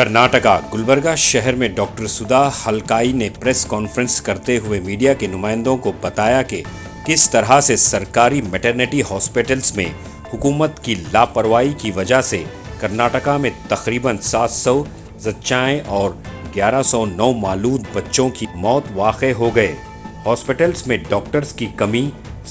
कर्नाटका गुलबर्गा शहर में डॉक्टर सुधा हलकाई ने प्रेस कॉन्फ्रेंस करते हुए मीडिया के नुमाइंदों को बताया कि किस तरह से सरकारी मैटरनिटी हॉस्पिटल्स में हुकूमत की लापरवाही की वजह से कर्नाटका में तकरीबन 700 जच्चाएं और 1109 मालूद बच्चों की मौत वाक़े हो गए। हॉस्पिटल्स में डॉक्टर्स की कमी,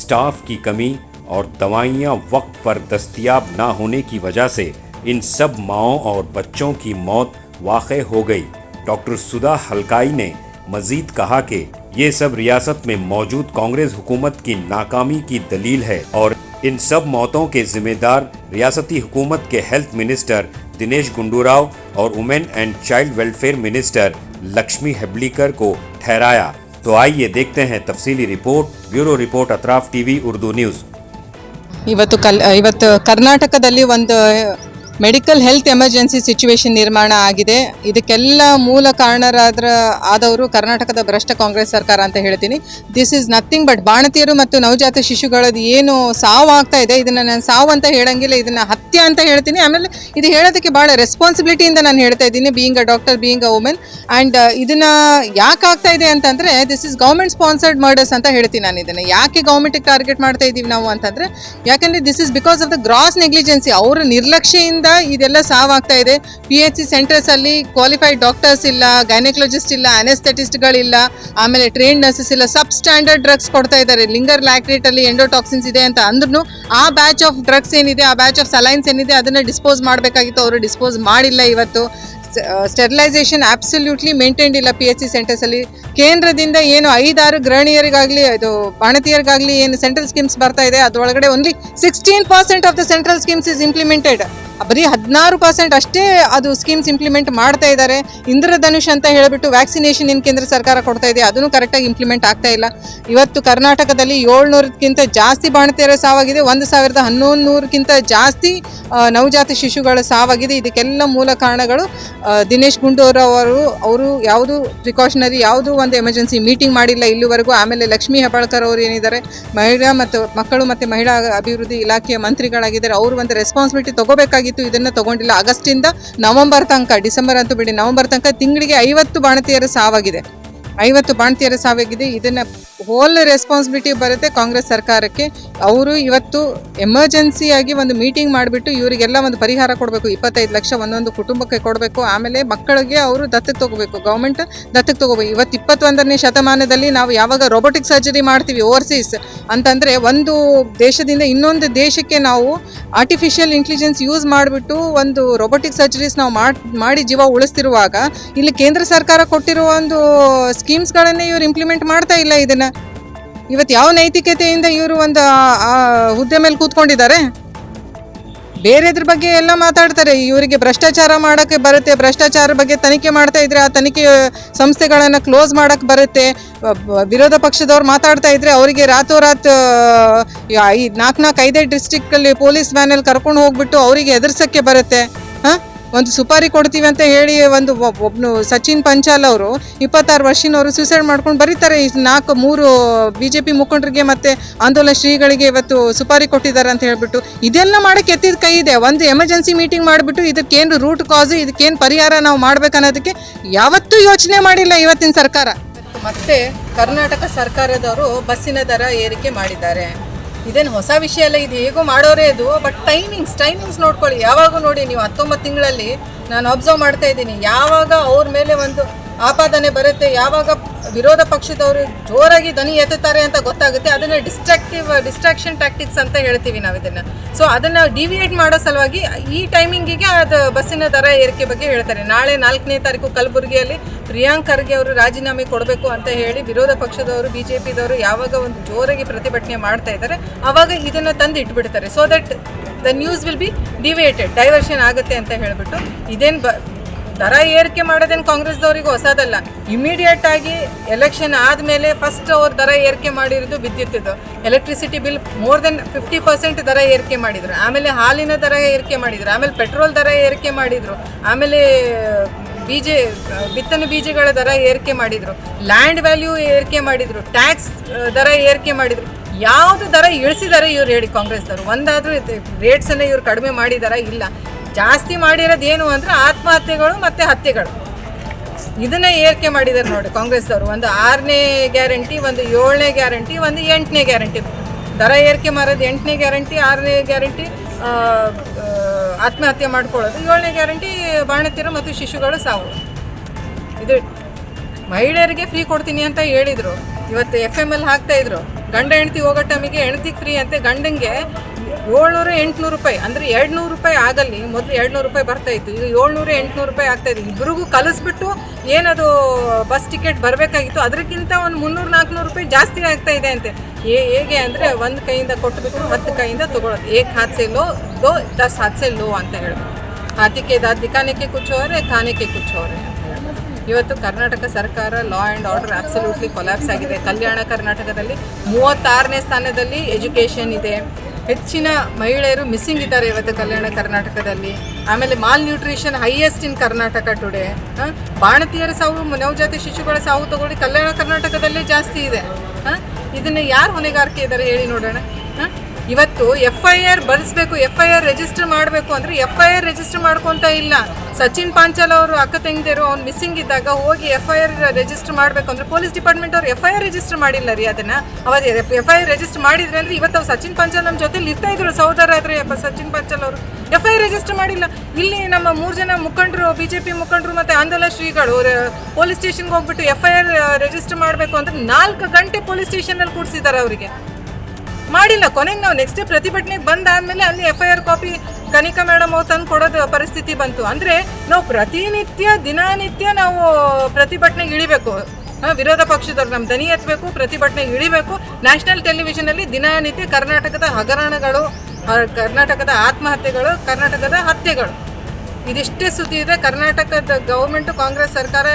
स्टाफ की कमी और दवाइयाँ वक्त पर दस्तयाब ना होने की वजह से इन सब माओं और बच्चों की मौत वाक़े हो गई। डॉक्टर सुधा हलकाई ने मजीद कहा कि ये सब रियासत में मौजूद कांग्रेस हुकूमत की नाकामी की दलील है और इन सब मौतों के जिम्मेदार रियासती हुकूमत के हेल्थ मिनिस्टर दिनेश गुंडूराव और women and child welfare minister Lakshmi Hebbalkar को ठहराया। तो आइए देखते हैं तफसीली रिपोर्ट। Bureau report Atraf TV Urdu news. ಇವತ್ತು ಕರ್ನಾಟಕದಲ್ಲಿ ಒಂದು ಮೆಡಿಕಲ್ ಹೆಲ್ತ್ ಎಮರ್ಜೆನ್ಸಿ ಸಿಚುವೇಶನ್ ನಿರ್ಮಾಣ ಆಗಿದೆ. ಇದಕ್ಕೆಲ್ಲ ಮೂಲ ಆದವರು ಕರ್ನಾಟಕದ ಭ್ರಷ್ಟ ಕಾಂಗ್ರೆಸ್ ಸರ್ಕಾರ ಅಂತ ಹೇಳ್ತೀನಿ. ದಿಸ್ ಈಸ್ ನಥಿಂಗ್ ಬಟ್ ಬಾಣತಿಯರು ಮತ್ತು ನವಜಾತ ಶಿಶುಗಳದ್ದು ಏನು ಸಾವು ಆಗ್ತಾ ಇದೆ, ಇದನ್ನು ನಾನು ಸಾವು ಅಂತ ಹೇಳಂಗಿಲ್ಲ, ಇದನ್ನು ಹತ್ಯೆ ಅಂತ ಹೇಳ್ತೀನಿ. ಆಮೇಲೆ ಇದು ಹೇಳೋದಕ್ಕೆ ಭಾಳ ರೆಸ್ಪಾನ್ಸಿಬಿಲಿಟಿಯಿಂದ ನಾನು ಹೇಳ್ತಾ ಇದ್ದೀನಿ, being a doctor, being a women. And ಇದನ್ನು ಯಾಕೆ ಆಗ್ತಾ ಇದೆ ಅಂತಂದರೆ this is government sponsored murders ಅಂತ ಹೇಳ್ತೀನಿ ನಾನು. ಇದನ್ನು ಯಾಕೆ ಗೌರ್ಮೆಂಟಿಗೆ ಟಾರ್ಗೆಟ್ ಮಾಡ್ತಾ ಇದ್ದೀವಿ ನಾವು ಅಂತಂದರೆ, ಯಾಕಂದರೆ this is because of the gross negligency. ಅವರ ನಿರ್ಲಕ್ಷ್ಯದಿಂದ ಇದೆಲ್ಲ ಸಾವಾಗ್ತಾ ಇದೆ. PHC ಸೆಂಟರ್ಸಲ್ಲಿ ಕ್ವಾಲಿಫೈಡ್ ಡಾಕ್ಟರ್ಸ್ ಇಲ್ಲ, ಗೈನಕಾಲಜಿಸ್ಟ್ ಇಲ್ಲ, ಅನೆಸ್ಥೆಟಿಸ್ಟ್ಗಳಿಲ್ಲ, ಆಮೇಲೆ ಟ್ರೈನ್ಡ್ ನರ್ಸಸ್ ಇಲ್ಲ, ಸಬ್ ಸ್ಟ್ಯಾಂಡರ್ಡ್ ಡ್ರಗ್ಸ್ ಕೊಡ್ತಾ ಇದ್ದಾರೆ. ಲಿಂಗರ್ ಲ್ಯಾಕ್ರೇಟಲ್ಲಿ ಎಂಡೋಟಾಕ್ಸಿನ್ಸ್ ಇದೆ ಅಂತ ಅಂದ್ರೂ ಆ ಬ್ಯಾಚ್ ಆಫ್ ಡ್ರಗ್ಸ್ ಏನಿದೆ, ಆ ಬ್ಯಾಚ್ ಆಫ್ ಸಲೈನ್ಸ್ ಏನಿದೆ ಅದನ್ನು ಡಿಸ್ಪೋಸ್ ಮಾಡಬೇಕಾಗಿತ್ತು, ಅವರು ಡಿಸ್ಪೋಸ್ ಮಾಡಿಲ್ಲ. ಇವತ್ತು ಸ್ಟೆರಿಲೈಸೇಷನ್ ಅಬ್ಸಲ್ಯೂಟ್ಲಿ ಮೇಂಟೈನ್ಡ್ ಇಲ್ಲ PHC ಸೆಂಟರ್ಸಲ್ಲಿ. ಕೇಂದ್ರದಿಂದ ಏನು 5-6 ಗೃಹಿಣಿಯರಿಗಾಗಲಿ ಇದು ಬಾಣತಿಯರಿಗಾಗಲಿ ಏನು ಸೆಂಟ್ರಲ್ ಸ್ಕೀಮ್ಸ್ ಬರ್ತಾ ಇದೆ, ಅದರೊಳಗಡೆ only 16% of the central schemes is implemented. ಬರೀ 16% ಅಷ್ಟೇ ಅದು ಸ್ಕೀಮ್ಸ್ ಇಂಪ್ಲಿಮೆಂಟ್ ಮಾಡ್ತಾ ಇದ್ದಾರೆ. ಇಂದ್ರಧನುಷ್ ಅಂತ ಹೇಳಿಬಿಟ್ಟು ವ್ಯಾಕ್ಸಿನೇಷನ್ ಏನು ಕೇಂದ್ರ ಸರ್ಕಾರ ಕೊಡ್ತಾ ಇದೆ, ಅದನ್ನು ಕರೆಕ್ಟಾಗಿ ಇಂಪ್ಲಿಮೆಂಟ್ ಆಗ್ತಾ ಇಲ್ಲ. ಇವತ್ತು ಕರ್ನಾಟಕದಲ್ಲಿ 700ಕ್ಕಿಂತ ಜಾಸ್ತಿ ಬಾಣತಿಯರ ಸಾವಾಗಿದೆ, 1111ಕ್ಕಿಂತ ಜಾಸ್ತಿ ನವಜಾತ ಶಿಶುಗಳ ಸಾವಾಗಿದೆ. ಇದಕ್ಕೆಲ್ಲ ಮೂಲ ಕಾರಣಗಳು ದಿನೇಶ್ ಗುಂಡೂರಾವ್ ಅವರು ಯಾವುದು ಪ್ರಿಕಾಷನರಿ ಯಾವುದು ಒಂದು ಎಮರ್ಜೆನ್ಸಿ ಮೀಟಿಂಗ್ ಮಾಡಿಲ್ಲ ಇಲ್ಲಿವರೆಗೂ. ಆಮೇಲೆ ಲಕ್ಷ್ಮೀ ಹೆಬ್ಬಾಳ್ಕರ್ ಅವರು ಏನಿದ್ದಾರೆ, ಮಹಿಳಾ ಮತ್ತು ಮಕ್ಕಳು ಮತ್ತು ಮಹಿಳಾ ಅಭಿವೃದ್ಧಿ ಇಲಾಖೆಯ ಮಂತ್ರಿಗಳಾಗಿದ್ದಾರೆ, ಅವರು ಒಂದು ರೆಸ್ಪಾನ್ಸಿಬಿಲಿಟಿ ತಗೋಬೇಕಾಗಿತ್ತು, ಇದನ್ನು ತಗೊಂಡಿಲ್ಲ. ಆಗಸ್ಟಿಂದ ನವೆಂಬರ್ ತನಕ, ಡಿಸೆಂಬರ್ ಅಂತೂ ಬಿಡಿ, ನವೆಂಬರ್ ತನಕ ತಿಂಗಳಿಗೆ 50 ಬಾಣತಿಯರ ಸಾವಾಗಿದೆ. 50 ಬಾಣತಿಯರ ಸಾವಾಗಿದೆ. ಇದನ್ನು ಹೋಲ್ ರೆಸ್ಪಾನ್ಸಿಬಿಲಿಟಿ ಬರುತ್ತೆ ಕಾಂಗ್ರೆಸ್ ಸರ್ಕಾರಕ್ಕೆ. ಅವರು ಇವತ್ತು ಎಮರ್ಜೆನ್ಸಿಯಾಗಿ ಒಂದು ಮೀಟಿಂಗ್ ಮಾಡಿಬಿಟ್ಟು ಇವರಿಗೆಲ್ಲ ಒಂದು ಪರಿಹಾರ ಕೊಡಬೇಕು. 25 ಲಕ್ಷ ಒಂದೊಂದು ಕುಟುಂಬಕ್ಕೆ ಕೊಡಬೇಕು. ಆಮೇಲೆ ಮಕ್ಕಳಿಗೆ ಅವರು ದತ್ತಕ್ಕೆ ತಗೋಬೇಕು, ಗೌರ್ಮೆಂಟ್ ದತ್ತಕ್ಕೆ ತಗೋಬೇಕು. ಇವತ್ತು 21ನೇ ಶತಮಾನದಲ್ಲಿ ನಾವು ಯಾವಾಗ ರೋಬೋಟಿಕ್ ಸರ್ಜರಿ ಮಾಡ್ತೀವಿ ಓವರ್ಸೀಸ್ ಅಂತಂದರೆ, ಒಂದು ದೇಶದಿಂದ ಇನ್ನೊಂದು ದೇಶಕ್ಕೆ ನಾವು ಆರ್ಟಿಫಿಷಿಯಲ್ ಇಂಟೆಲಿಜೆನ್ಸ್ ಯೂಸ್ ಮಾಡಿಬಿಟ್ಟು ಒಂದು ರೋಬೋಟಿಕ್ ಸರ್ಜರೀಸ್ ನಾವು ಮಾಡಿ ಜೀವ ಉಳಿಸ್ತಿರುವಾಗ, ಇಲ್ಲಿ ಕೇಂದ್ರ ಸರ್ಕಾರ ಕೊಟ್ಟಿರುವ ಒಂದು ಸ್ಕೀಮ್ಸ್ಗಳನ್ನೇ ಇವರು ಇಂಪ್ಲಿಮೆಂಟ್ ಮಾಡ್ತಾ ಇಲ್ಲ. ಇದನ್ನು ಇವತ್ತು ಯಾವ ನೈತಿಕತೆಯಿಂದ ಇವರು ಒಂದು ಹುದ್ದೆ ಮೇಲೆ ಕೂತ್ಕೊಂಡಿದ್ದಾರೆ? ಬೇರೆದ್ರ ಬಗ್ಗೆ ಎಲ್ಲ ಮಾತಾಡ್ತಾರೆ. ಇವರಿಗೆ ಭ್ರಷ್ಟಾಚಾರ ಮಾಡೋಕ್ಕೆ ಬರುತ್ತೆ, ಭ್ರಷ್ಟಾಚಾರ ಬಗ್ಗೆ ತನಿಖೆ ಮಾಡ್ತಾ ಇದ್ರೆ ಆ ತನಿಖೆ ಸಂಸ್ಥೆಗಳನ್ನು ಕ್ಲೋಸ್ ಮಾಡೋಕ್ಕೆ ಬರುತ್ತೆ. ವಿರೋಧ ಪಕ್ಷದವ್ರು ಮಾತಾಡ್ತಾ ಇದ್ರೆ ಅವರಿಗೆ ರಾತೋರಾತ್ 4-5 ಡಿಸ್ಟ್ರಿಕ್ಟಲ್ಲಿ ಪೊಲೀಸ್ ವ್ಯಾನಲ್ಲಿ ಕರ್ಕೊಂಡು ಹೋಗ್ಬಿಟ್ಟು ಅವರಿಗೆ ಎದುರಿಸೋಕ್ಕೆ ಬರುತ್ತೆ. ಒಂದು ಸುಪಾರಿ ಕೊಡ್ತೀವಿ ಅಂತ ಹೇಳಿ ಒಬ್ಬನು ಸಚಿನ್ ಪಂಚಾಲ್ ಅವರು 26 ವರ್ಷನವರು ಸೂಸೈಡ್ ಮಾಡ್ಕೊಂಡು ಬರೀತಾರೆ. 3 BJP ಮುಖಂಡರಿಗೆ ಮತ್ತು ಆಂದೋಲನ ಶ್ರೀಗಳಿಗೆ ಇವತ್ತು ಸುಪಾರಿ ಕೊಟ್ಟಿದ್ದಾರೆ ಅಂತ ಹೇಳ್ಬಿಟ್ಟು. ಇದೆಲ್ಲ ಮಾಡೋಕ್ಕೆ ಎತ್ತಿದ ಕೈ ಇದೆ. ಒಂದು ಎಮರ್ಜೆನ್ಸಿ ಮೀಟಿಂಗ್ ಮಾಡಿಬಿಟ್ಟು ಇದಕ್ಕೇನು ರೂಟ್ ಕಾಸು, ಇದಕ್ಕೇನು ಪರಿಹಾರ ನಾವು ಮಾಡ್ಬೇಕನ್ನೋದಕ್ಕೆ ಯಾವತ್ತೂ ಯೋಚನೆ ಮಾಡಿಲ್ಲ ಇವತ್ತಿನ ಸರ್ಕಾರ. ಮತ್ತೆ ಕರ್ನಾಟಕ ಸರ್ಕಾರದವರು ಬಸ್ಸಿನ ದರ ಏರಿಕೆ ಮಾಡಿದ್ದಾರೆ. ಇದೇನು ಹೊಸ ವಿಷಯ ಅಲ್ಲ, ಇದು ಹೇಗೋ ಮಾಡೋರೇ ಇದು. ಬಟ್ ಟೈಮಿಂಗ್ಸ್ ನೋಡ್ಕೊಳ್ಳಿ. ಯಾವಾಗೂ ನೋಡಿ ನೀವು 19 ತಿಂಗಳಲ್ಲಿ ನಾನು ಅಬ್ಸರ್ವ್ ಮಾಡ್ತಾ ಇದ್ದೀನಿ, ಯಾವಾಗ ಅವ್ರ ಮೇಲೆ ಒಂದು ಆಪಾದನೆ ಬರುತ್ತೆ, ಯಾವಾಗ ವಿರೋಧ ಪಕ್ಷದವರು ಜೋರಾಗಿ ಧ್ವನಿ ಎತ್ತುತ್ತಾರೆ ಅಂತ ಗೊತ್ತಾಗುತ್ತೆ. ಅದನ್ನು ಡಿಸ್ಟ್ರಾಕ್ಷನ್ ಟ್ಯಾಕ್ಟಿಕ್ಸ್ ಅಂತ ಹೇಳ್ತೀವಿ ನಾವು ಇದನ್ನು. ಸೊ ಅದನ್ನು ಡಿವಿಯೇಟ್ ಮಾಡೋ ಸಲುವಾಗಿ ಈ ಟೈಮಿಂಗಿಗೆ ಅದು ಬಸ್ಸಿನ ದರ ಏರಿಕೆ ಬಗ್ಗೆ ಹೇಳ್ತಾರೆ. ನಾಳೆ 4ನೇ ತಾರೀಕು ಕಲಬುರಗಿಯಲ್ಲಿ ಪ್ರಿಯಾಂಕ್ ಖರ್ಗೆ ಅವರು ರಾಜೀನಾಮೆ ಕೊಡಬೇಕು ಅಂತ ಹೇಳಿ ವಿರೋಧ ಪಕ್ಷದವರು BJPದವರು ಯಾವಾಗ ಒಂದು ಜೋರಾಗಿ ಪ್ರತಿಭಟನೆ ಮಾಡ್ತಾ ಇದ್ದಾರೆ, ಆವಾಗ ಇದನ್ನು ತಂದು ಇಟ್ಬಿಡ್ತಾರೆ. So that the news will be deviated, diversion ಆಗುತ್ತೆ ಅಂತ ಹೇಳಿಬಿಟ್ಟು. ಇದೇನು ದರ ಏರಿಕೆ ಮಾಡೋದೇನು ಕಾಂಗ್ರೆಸ್ದವರಿಗೂ ಹೊಸದಲ್ಲ. ಇಮಿಡಿಯೇಟ್ ಆಗಿ ಎಲೆಕ್ಷನ್ ಆದಮೇಲೆ ಫಸ್ಟ್ ಅವ್ರು ದರ ಏರಿಕೆ ಮಾಡಿರೋದು ವಿದ್ಯುತ್ತಿದ್ದು. ಎಲೆಕ್ಟ್ರಿಸಿಟಿ ಬಿಲ್ ಮೋರ್ ದೆನ್ 50% ದರ ಏರಿಕೆ ಮಾಡಿದರು. ಆಮೇಲೆ ಹಾಲಿನ ದರ ಏರಿಕೆ ಮಾಡಿದರು. ಆಮೇಲೆ ಪೆಟ್ರೋಲ್ ದರ ಏರಿಕೆ ಮಾಡಿದರು. ಆಮೇಲೆ ಬಿತ್ತನೆ ಬೀಜಗಳ ದರ ಏರಿಕೆ ಮಾಡಿದರು. ಲ್ಯಾಂಡ್ ವ್ಯಾಲ್ಯೂ ಏರಿಕೆ ಮಾಡಿದರು. ಟ್ಯಾಕ್ಸ್ ದರ ಏರಿಕೆ ಮಾಡಿದರು. ಯಾವುದು ದರ ಇಳಿಸಿದ್ದಾರೆ ಇವ್ರು ಹೇಳಿ ಕಾಂಗ್ರೆಸ್ದವರು? ಒಂದಾದರೂ ರೇಟ್ಸನ್ನು ಇವ್ರು ಕಡಿಮೆ ಮಾಡಿದಾರ? ಇಲ್ಲ. ಜಾಸ್ತಿ ಮಾಡಿರೋದು ಏನು ಅಂದರೆ ಆತ್ಮಹತ್ಯೆಗಳು ಮತ್ತು ಹತ್ಯೆಗಳು. ಇದನ್ನೇ ಏರಿಕೆ ಮಾಡಿದ್ದಾರೆ ನೋಡಿ ಕಾಂಗ್ರೆಸ್ದವರು. ಒಂದು 6ನೇ ಗ್ಯಾರಂಟಿ, ಒಂದು 7ನೇ ಗ್ಯಾರಂಟಿ, ಒಂದು 8ನೇ ಗ್ಯಾರಂಟಿ. ದರ ಏರಿಕೆ ಮಾಡೋದು 8ನೇ ಗ್ಯಾರಂಟಿ, 6ನೇ ಗ್ಯಾರಂಟಿ ಆತ್ಮಹತ್ಯೆ ಮಾಡ್ಕೊಳ್ಳೋದು, 7ನೇ ಗ್ಯಾರಂಟಿ ಬಾಣತಿಯರು ಮತ್ತು ಶಿಶುಗಳು ಸಾವು. ಇದು ಮಹಿಳೆಯರಿಗೆ ಫ್ರೀ ಕೊಡ್ತೀನಿ ಅಂತ ಹೇಳಿದರು. ಇವತ್ತು FML ಹಾಕ್ತಾಯಿದ್ರು. ಗಂಡ ಹೆಂಡ್ತಿ ಹೋಗೋ ಟೈಮಿಗೆ ಹೆಂಡ್ತಿಗೆ ಫ್ರೀ ಅಂತೆ, ಗಂಡಂಗೆ 700-800 ರೂಪಾಯಿ, ಅಂದರೆ 200 ರೂಪಾಯಿ ಆಗಲ್ಲಿ. ಮೊದಲು 200 ರೂಪಾಯಿ ಬರ್ತಾಯಿತ್ತು, ಈಗ 700-800 ರೂಪಾಯಿ ಆಗ್ತಾಯಿದೆ. ಇಬ್ಬರಿಗೂ ಕಲಿಸ್ಬಿಟ್ಟು ಏನದು ಬಸ್ ಟಿಕೆಟ್ ಬರಬೇಕಾಗಿತ್ತು ಅದಕ್ಕಿಂತ ಒಂದು 300-400 ರೂಪಾಯಿ ಜಾಸ್ತಿ ಆಗ್ತಾಯಿದೆ ಅಂತೆ. ಹೇಗೆ ಅಂದರೆ ಒಂದು ಕೈಯಿಂದ ಕೊಟ್ಟಬೇಕು, 10 ಕೈಯಿಂದ ತೊಗೊಳೋದು. ಏಕ್ ಹಾತ್ ಸೆ ಲೋ ದೋ 10 ಹಾತ್ ಸೆ ಲೋ ಅಂತ ಹೇಳೋದು. ಹಾತಿಕೆ ದಾದ್ ದಿಖಾನೆಗೆ ಕುಚ್ಚೋರೆ ಖಾನೆಗೆ ಕುಚ್ಚೋರೆ. ಇವತ್ತು ಕರ್ನಾಟಕ ಸರ್ಕಾರ law and order absolutely collapse ಆಗಿದೆ. ಕಲ್ಯಾಣ ಕರ್ನಾಟಕದಲ್ಲಿ 36ನೇ ಸ್ಥಾನದಲ್ಲಿ ಎಜುಕೇಷನ್ ಇದೆ. ಹೆಚ್ಚಿನ ಮಹಿಳೆಯರು ಮಿಸ್ಸಿಂಗ್ ಇದ್ದಾರೆ ಇವತ್ತು ಕಲ್ಯಾಣ ಕರ್ನಾಟಕದಲ್ಲಿ. ಆಮೇಲೆ malnutrition highest in Karnataka today. ಬಾಣತಿಯರ ಸಾವು, ನವಜಾತ ಶಿಶುಗಳ ಸಾವು ತಗೊಳ್ಳಿ ಕಲ್ಯಾಣ ಕರ್ನಾಟಕದಲ್ಲೇ ಜಾಸ್ತಿ ಇದೆ. ಇದನ್ನು ಯಾರು ಹೊಣೆಗಾರಿಕೆ ಇದ್ದಾರೆ ಹೇಳಿ ನೋಡೋಣ. ಇವತ್ತು FIR ಬರೆಸ್ಬೇಕು, FIR ರಿಜಿಸ್ಟರ್ ಮಾಡಬೇಕು ಅಂದರೆ FIR ರಿಜಿಸ್ಟರ್ ಮಾಡ್ಕೊತಾ ಇಲ್ಲ. ಸಚಿನ್ ಪಾಂಚಾಲ್ ಅವರು ಅಕ್ಕ ತಂಗಿದರು ಅವ್ನು ಮಿಸ್ಸಿಂಗ್ ಇದ್ದಾಗ ಹೋಗಿ FIR ರಿಜಿಸ್ಟರ್ ಮಾಡಬೇಕು ಅಂದರೆ ಪೊಲೀಸ್ ಡಿಪಾರ್ಟ್ಮೆಂಟ್ ಅವರು FIR ರಿಜಿಸ್ಟರ್ ಮಾಡಿಲ್ಲ ರೀ. ಅದನ್ನು ಅವತ್ತು FIR ರಿಜಿಸ್ಟರ್ ಮಾಡಿದ್ರೆ ಅಂದರೆ ಇವತ್ತು ಅವ್ರು ಸಚಿನ್ ಪಾಂಚಾಲ್ ನಮ್ಮ ಜೊತೆಲಿ ಇರ್ತಾ ಇದ್ರು, ಸಹೋದರ ಆದರೆ ಸಚಿನ್ ಪಾಂಚಾಲ್ ಅವರು FIR ರಿಜಿಸ್ಟರ್ ಮಾಡಿಲ್ಲ. ಇಲ್ಲಿ ನಮ್ಮ 3 ಜನ ಮುಖಂಡರು, BJP ಮುಖಂಡರು ಮತ್ತು ಆಂದೋಲ ಶ್ರೀಗಳು ಪೊಲೀಸ್ ಸ್ಟೇಷನ್ಗೆ ಹೋಗ್ಬಿಟ್ಟು FIR ರಿಜಿಸ್ಟರ್ ಮಾಡಬೇಕು ಅಂದರೆ 4 ಗಂಟೆ ಪೊಲೀಸ್ ಸ್ಟೇಷನಲ್ಲಿ ಕೂಡಿಸಿದ್ದಾರೆ ಅವರಿಗೆ. ಮಾಡಿಲ್ಲ. ಕೊನೆಗೆ ನಾವು ನೆಕ್ಸ್ಟ್ ಡೇ ಪ್ರತಿಭಟನೆಗೆ ಬಂದಾದಮೇಲೆ ಅಲ್ಲಿ FIR ಕಾಪಿ ಕನಿಕಾ ಮೇಡಮ್ ಅವ್ರು ತಂದು ಕೊಡೋದು ಪರಿಸ್ಥಿತಿ ಬಂತು. ಅಂದರೆ ನಾವು ಪ್ರತಿನಿತ್ಯ ದಿನನಿತ್ಯ ನಾವು ಪ್ರತಿಭಟನೆಗೆ ಇಳಿಬೇಕು. ವಿರೋಧ ಪಕ್ಷದವ್ರು ನಮ್ಮ ದನಿ ಎತ್ತಬೇಕು, ಪ್ರತಿಭಟನೆಗೆ ಇಳಿಬೇಕು. ನ್ಯಾಷನಲ್ ಟೆಲಿವಿಷನಲ್ಲಿ ದಿನನಿತ್ಯ ಕರ್ನಾಟಕದ ಹಗರಣಗಳು, ಕರ್ನಾಟಕದ ಆತ್ಮಹತ್ಯೆಗಳು, ಕರ್ನಾಟಕದ ಹತ್ಯೆಗಳು, ಇದಿಷ್ಟೇ ಸುದ್ದಿ ಇದೆ. ಕರ್ನಾಟಕದ ಗೌರ್ಮೆಂಟು, ಕಾಂಗ್ರೆಸ್ ಸರ್ಕಾರ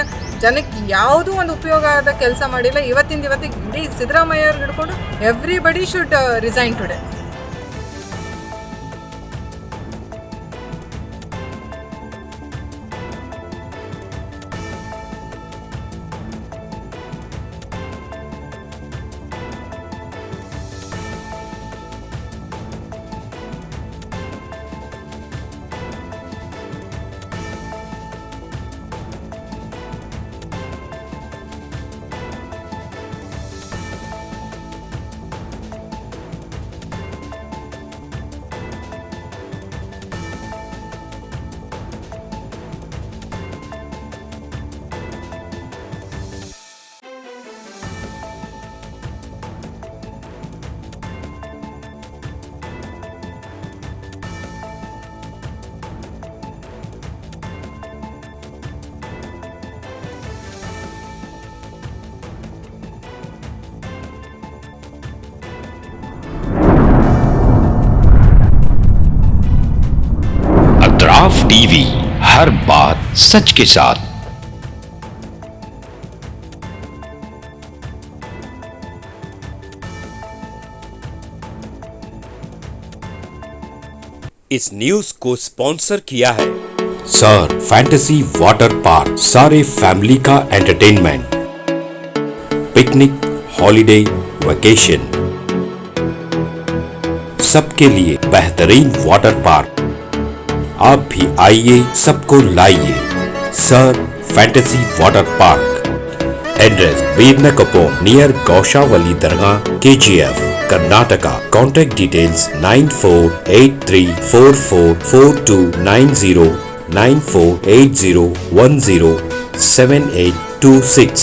ಜನಕ್ಕೆ ಯಾವುದೂ ಒಂದು ಉಪಯೋಗ ಆದ ಕೆಲಸ ಮಾಡಿಲ್ಲ. ಇವತ್ತಿಂದ ಇವತ್ತಿಗೆ ಇಡೀ ಸಿದ್ದರಾಮಯ್ಯ ಅವ್ರಿಗೆ ಹಿಡ್ಕೊಂಡು everybody should resign today. TV, हर बात सच के साथ। इस न्यूज को स्पॉन्सर किया है सर फैंटेसी वाटर पार्क। सारे फैमिली का एंटरटेनमेंट, पिकनिक, हॉलिडे, वेकेशन, सबके लिए बेहतरीन वाटर पार्क। आप भी आइए, सबको लाइए। Sir fantasy water park. Address बीरनकपो नियर गौशावली दरगाह, KGF, कर्नाटका। Contact details 9483444290, 9480107826।